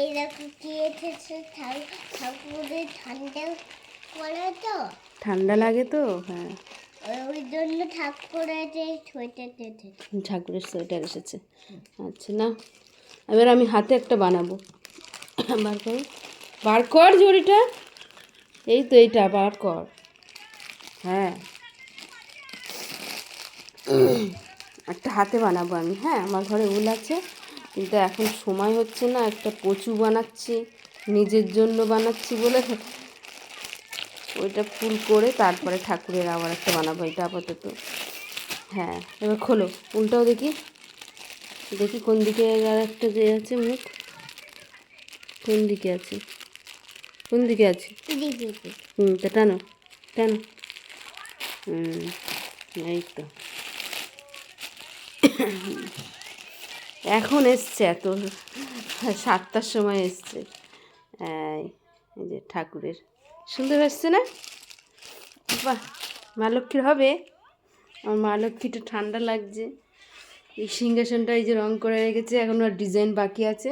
এইরকম কি এসেছে ঠাকুরের ঠান্ডা পড়ে তো, ঠান্ডা লাগে তো, হ্যাঁ ওই জন্য ঠাকুরের যে সোয়েটার এসেছে। ঠাকুরের সোয়েটার এসেছে। আচ্ছা না, এবার আমি হাতে একটা বানাবো। বার কর, বার কর ঝুড়িটা, এই তো এইটা বার কর। হ্যাঁ একটা হাতে বানাবো আমি। হ্যাঁ আমার ঘরে উল আছে, কিন্তু এখন সময় হচ্ছে না, একটা কচু বানাচ্ছি, নিজের জন্য বানাচ্ছি বলে ওইটা ফুল করে তারপরে ঠাকুরের আবার একটা বানাবো, এটা আপাতত। হ্যাঁ এবার খোলো উলটাও দেখি, দেখি কোন দিকে আর একটা যে আছে মুখ, কোন দিকে আছে, কোন দিকে আছে? তা টানো টানো, এই তো এখন এসছে, এত 7টার সময় এসছে। এই যে ঠাকুরের সুন্দর এসছে না? বাহ, মা লক্ষ্মীর হবে। আমার মা লক্ষ্মীটা ঠান্ডা লাগছে। এই সিংহাসনটা এই যে রং করে রেখেছে, এখনও আর ডিজাইন বাকি আছে,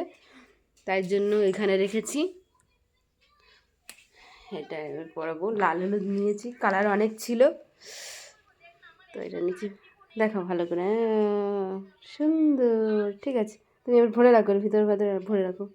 তাই জন্য এখানে রেখেছি। এটা এবার পরাবো। লাল হলুদ নিয়েছি, কালার অনেক ছিল তো এটা নিচে দেখো ভালো করে। সুন্দর, ঠিক আছে, তুমি এবার ভরে রাখো, ভিতরে ভরে রাখো।